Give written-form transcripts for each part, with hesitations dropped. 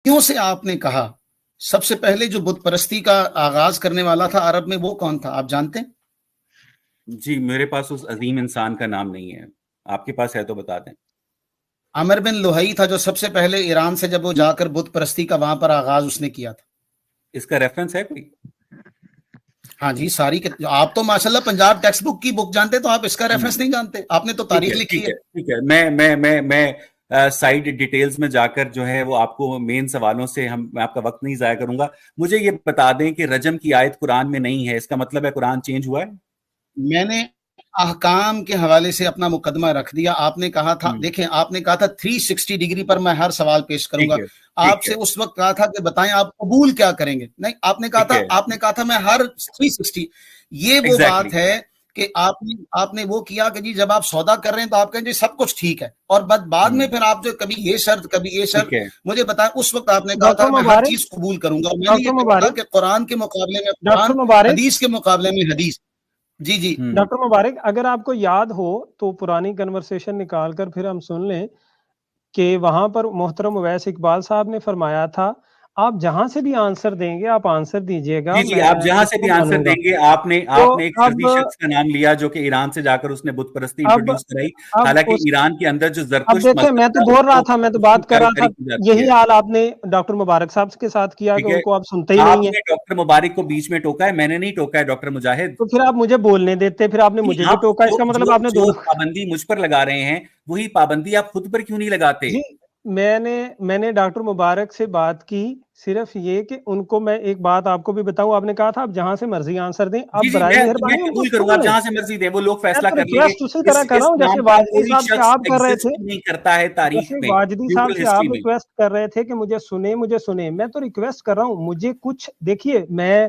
کیوں سے آپ نے کہا سب سے پہلے جو بت پرستی کا آغاز کرنے والا تھا عرب میں وہ کون تھا، آپ جانتے ہیں؟ جی میرے پاس اس عظیم انسان کا نام نہیں ہے، آپ کے پاس ہے تو بتا دیں۔ عمر بن لوہی تھا جو سب سے پہلے ایران سے جب وہ جا کر بت پرستی کا وہاں پر آغاز اس نے کیا تھا۔ اس کا ریفرنس ہے کوئی؟ ہاں جی، ساری آپ تو ماشاءاللہ پنجاب ٹیکسٹ بک کی بک جانتے تو آپ اس کا ریفرنس نہیں جانتے، آپ نے تو تاریخ لکھی ہے۔ ٹھیک ہے، میں سائڈ ڈیٹیلز میں جا کر جو ہے وہ آپ کو مین سوالوں سے میں آپ کا وقت نہیں ضائع کروں گا۔ مجھے یہ بتا دیں کہ رجم کی آیت قرآن میں نہیں ہے، اس کا مطلب ہے قرآن چینج ہوا ہے؟ میں نے احکام کے حوالے سے اپنا مقدمہ رکھ دیا۔ آپ نے کہا تھا، دیکھیں آپ نے کہا تھا 360 ڈگری پر میں ہر سوال پیش کروں گا۔ آپ سے اس وقت کہا تھا کہ بتائیں آپ قبول کیا کریں گے، نہیں آپ نے کہا تھا میں ہر 360۔ یہ وہ بات ہے کہ آپ نے وہ کیا کہ جی جب آپ سودا کر رہے ہیں تو آپ کہیں جی سب کچھ ٹھیک ہے، اور بعد میں پھر آپ جو کبھی یہ شرط کبھی یہ شرط، مجھے بتائیں اس وقت آپ نے کہا تھا میں ہر چیز قبول کروں گا، میں نے یہ کہا کہ قرآن کے مقابلے میں قرآن، حدیث کے مقابلے میں حدیث۔ جی ڈاکٹر مبارک، اگر آپ کو یاد ہو تو پرانی کنورسیشن نکال کر پھر ہم سن لیں کہ وہاں پر محترم اویس اقبال صاحب نے فرمایا تھا آپ جہاں سے بھی آنسر دیں گے آپ آنسر دیجئے گا۔ جی آپ جہاں سے بھی آنسر دیں گے۔ آپ نے ایک فردی شخص کا نام لیا جو کہ ایران سے جا کر اس نے بت پرستی انٹروڈیوس کرائی، حالانکہ ایران کے اندر جو زرتشت دیکھیں میں تو بول رہا تھا، میں تو بات کر رہا تھا، یہی حال آپ نے ڈاکٹر مبارک صاحب کے ساتھ کیا کہ ان کو آپ سنتے ہی نہیں ہیں۔ ڈاکٹر مبارک کو بیچ میں ٹوکا ہے، میں نے نہیں ٹوکا ہے ڈاکٹر مجاہد۔ تو پھر آپ مجھے بولنے دیتے، پھر آپ نے مجھے بھی ٹوکا، اس کا مطلب آپ نے دو پابندی مجھ پر لگا رہے ہیں، وہی پابندی آپ خود پر کیوں نہیں لگاتے؟ میں نے ڈاکٹر مبارک سے بات کی صرف یہ کہ ان کو میں ایک بات آپ کو بھی بتاؤں، آپ نے کہا تھا آپ جہاں سے مرضی آنسر دیں، آپ برائے مہربانی میں قبول کروں گا، جہاں سے مرضی دیں، وہ لوگ فیصلہ کر لیں گے۔ اسی طرح کر رہا ہوں جیسے واجدی صاحب سے آپ کر رہے تھے، نہیں کرتا ہے تاریخ میں، واجدی صاحب سے آپ ریکویسٹ کر رہے تھے کہ مجھے سنیں، میں تو ریکویسٹ کر رہا ہوں مجھے کچھ دیکھیے، میں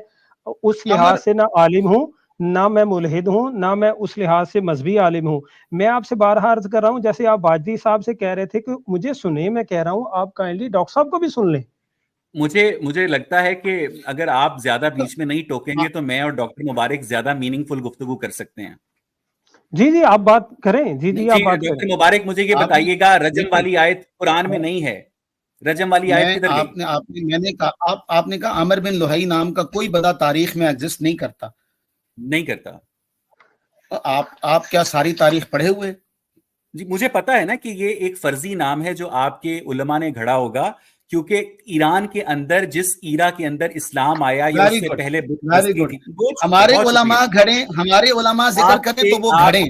اس لحاظ سے نہ عالم ہوں نہ میں ملحد ہوں نہ میں اس لحاظ سے مذہبی عالم ہوں، میں آپ سے بارہا عرض کر رہا ہوں جیسے آپ واجدی صاحب سے کہہ رہے تھے کہ مجھے سنیں، میں کہہ رہا ہوں آپ کائنڈلی ڈاکٹر صاحب کو بھی سن لیں۔ مجھے لگتا ہے کہ اگر آپ زیادہ بیچ میں نہیں ٹوکیں گے تو میں اور ڈاکٹر مبارک زیادہ میننگ فل گفتگو کر سکتے ہیں۔ جی آپ بات کریں۔ جی آپ بات کریں۔ ڈاکٹر مبارک مجھے یہ بتائیے گا، رجم والی آیت قرآن میں نہیں ہے، رجم والی آیت کدھر گئی؟ آپ نے کہا عمر بن لوہی نام کا کوئی بندہ تاریخ میں ایگزسٹ نہیں کرتا۔ آپ کیا ساری تاریخ پڑھے ہوئے؟ جی مجھے پتا ہے نا کہ یہ ایک فرضی نام ہے جو آپ کے علماء نے گھڑا ہوگا، کیونکہ ایران کے اندر جس ایرا کے اندر اسلام آیا یا اس سے پہلے ہمارے علماء گھڑیں، ہمارے علماء ذکر کریں تو وہ گھڑیں،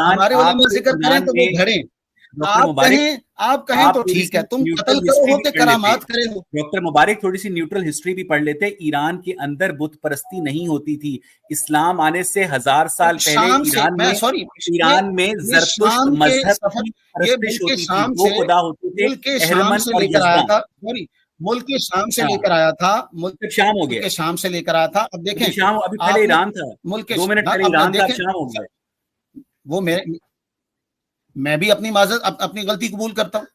ہمارے علماء ذکر کریں تو وہ گھڑیں، آپ کہیں تو ٹھیک ہے، تم قتل کرو ہو کہ کرامات کرے ہو۔ ڈاکٹر مبارک تھوڑی سی نیوٹرل ہسٹری بھی پڑھ لیتے۔ ایران کے اندر بت پرستی نہیں ہوتی تھی، اسلام آنے سے 1000 سال پہلے ایران میں زرتشت مذہب کی پرستش ہوتی تھی، وہ خدا ہوتے تھے اہرمن اور یزدان۔ ملک کے شام سے لے کر آیا تھا، شام ہو گیا، شام سے لے کر آیا تھا۔ اب دیکھیں شام ابھی پہلے ایران تھا، 2 منٹ پہلے ایران تھا، شام ہو گیا۔ وہ میں بھی اپنی معذرت اپنی غلطی قبول کرتا ہوں۔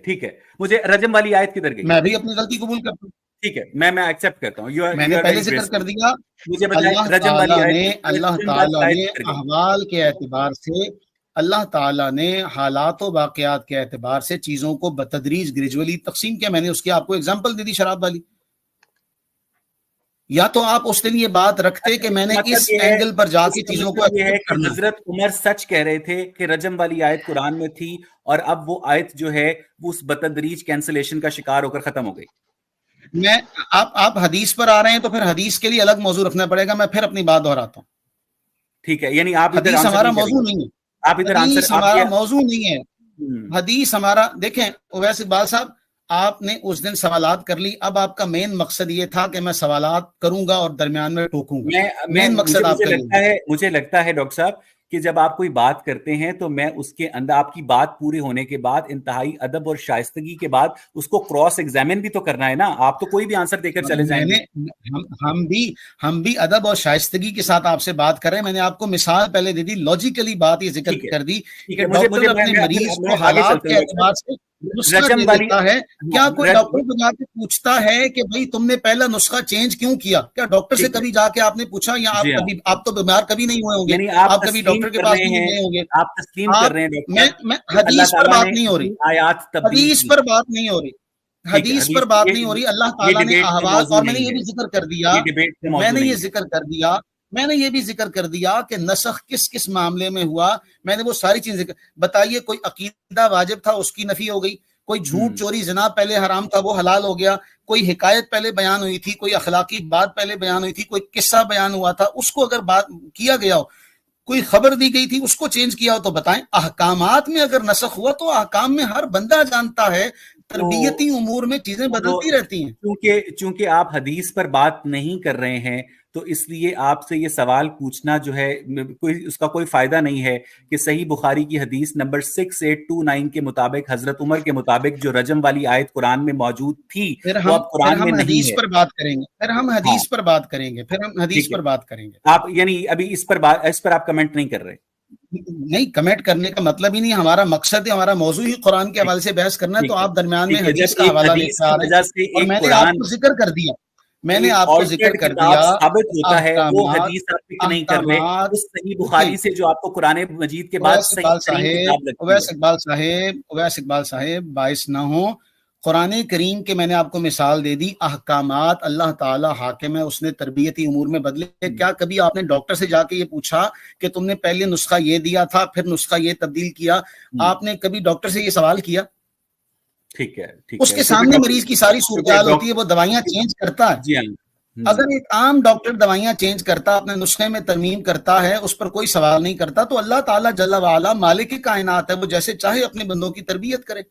ٹھیک ہے، مجھے رجم والی آیت کدھر گئی؟ میں بھی اپنی غلطی قبول کرتا ہوں۔ ٹھیک ہے، میں ایکسپٹ کرتا ہوں، میں نے پہلے ذکر کر دیا۔ مجھے بتائیں رجم والی آیت، اللہ تعالیٰ نے احوال کے اعتبار سے، اللہ تعالیٰ نے حالات و واقعات کے اعتبار سے چیزوں کو بتدریج گریجولی تقسیم کیا۔ میں نے اس کی آپ کو اگزامپل دے دی شراب والی۔ یا تو آپ اس دن یہ بات رکھتے کہ میں نے اس اینگل پر جا کے چیزوں کو حضرت عمر سچ کہہ رہے تھے کہ رجم والی آیت قرآن میں تھی، اور اب وہ آیت جو ہے وہ اس بتدریج کینسلیشن کا شکار ہو کر ختم ہو گئی۔ آپ حدیث پر آ رہے ہیں تو پھر حدیث کے لیے الگ موضوع رکھنا پڑے گا، میں پھر اپنی بات دہراتا ہوں۔ ٹھیک ہے، یعنی آپ حدیث ہمارا موضوع نہیں ہے، حدیث ہمارا موضوع نہیں ہے، حدیث ہمارا۔ دیکھیں اویس اقبال صاحب، آپ نے اس دن سوالات کر لی، اب آپ کا مین مقصد یہ تھا کہ میں سوالات کروں گا اور درمیان میں ٹوکوں گا، مین مقصد آپ کا۔ مجھے لگتا ہے ڈاکٹر صاحب کہ جب آپ کوئی بات کرتے ہیں تو میں اس کے اندر آپ کی بات پوری ہونے کے بعد انتہائی ادب اور شائستگی کے بعد اس کو کراس ایگزامن بھی تو کرنا ہے نا، آپ تو کوئی بھی آنسر دے کر چلے جائیں گے۔ ہم بھی ادب اور شائستگی کے ساتھ آپ سے بات کر رہے ہیں۔ میں نے آپ کو مثال پہلے دے دی، لاجیکلی بات یہ ذکر کر دی کہ ڈاکٹر اپنے مریض کو حالات کے اعتبار سے نسخہ دے دیتا ہے۔ کیا کوئی ڈاکٹر کو جا کے پوچھتا ہے کہ بھائی تم نے پہلا نسخہ چینج کیوں کیا؟ کیا ڈاکٹر سے کبھی جا کے آپ نے پوچھا؟ یا آپ تو بیمار کبھی نہیں ہوئے ہوں گے، آپ کبھی ڈاکٹر کے پاس نہیں گئے ہوں گے۔ آپ تسلیم کر رہے ہیں میں حدیث پر بات نہیں ہو رہی، حدیث پر بات نہیں ہو رہی، حدیث پر بات نہیں ہو رہی. اللہ تعالیٰ نے احوال, اور میں نے یہ بھی ذکر کر دیا, میں نے یہ بھی ذکر کر دیا کہ نسخ کس کس معاملے میں ہوا. میں نے وہ ساری چیزیں بتائیے. کوئی عقیدہ واجب تھا, اس کی نفی ہو گئی. کوئی جھوٹ چوری زنا پہلے حرام تھا, وہ حلال ہو گیا. کوئی حکایت پہلے بیان ہوئی تھی, کوئی اخلاقی بات پہلے بیان ہوئی تھی, کوئی قصہ بیان ہوا تھا, اس کو اگر بات کیا گیا ہو, کوئی خبر دی گئی تھی, اس کو چینج کیا ہو تو بتائیں. احکامات میں اگر نسخ ہوا تو احکام میں ہر بندہ جانتا ہے, تربیتی امور میں چیزیں بدلتی رہتی ہیں. چونکہ آپ حدیث پر بات نہیں کر رہے ہیں تو اس لیے آپ سے یہ سوال پوچھنا جو ہے اس کا کوئی فائدہ نہیں ہے کہ صحیح بخاری کی حدیث نمبر 6829 کے مطابق حضرت عمر کے مطابق جو رجم والی آیت قرآن میں موجود تھی وہ اب قرآن میں نہیں ہے. پر بات کریں گے, پھر ہم حدیث پر بات کریں گے. آپ یعنی ابھی اس پر آپ کمنٹ نہیں کر رہے؟ نہیں, کمنٹ کرنے کا مطلب ہی نہیں. ہمارا مقصد ہے, ہمارا موضوع ہی قرآن کے حوالے سے بحث کرنا ہے. تو آپ درمیان میں حدیث کا حوالہ لے کے آ رہے ہیں, اور میں نے آپ کو ذکر کر دیا, ثابت ہوتا ہے وہ حدیث آپ پک نہیں کر رہے اس صحیح بخاری سے جو آپ کو قرآن مجید کے بعد اویس اقبال صاحب باعث نہ ہو. قرآن کریم کے میں نے آپ کو مثال دے دی. احکامات اللہ تعالیٰ حاکم ہے, اس نے تربیتی امور میں بدلے. کیا کبھی آپ نے ڈاکٹر سے جا کے یہ پوچھا کہ تم نے پہلے نسخہ یہ دیا تھا, پھر نسخہ یہ تبدیل کیا؟ آپ نے کبھی ڈاکٹر سے یہ سوال کیا؟ ٹھیک ہے, اس کے سامنے مریض کی ساری صورتحال ہوتی ہے, وہ دوائیاں چینج کرتا ہے. اگر ایک عام ڈاکٹر دوائیاں چینج کرتا, اپنے نسخے میں ترمیم کرتا ہے, اس پر کوئی سوال نہیں کرتا, تو اللہ تعالیٰ جل وعلا مالک کائنات ہے, وہ جیسے چاہے اپنے بندوں کی تربیت کرے.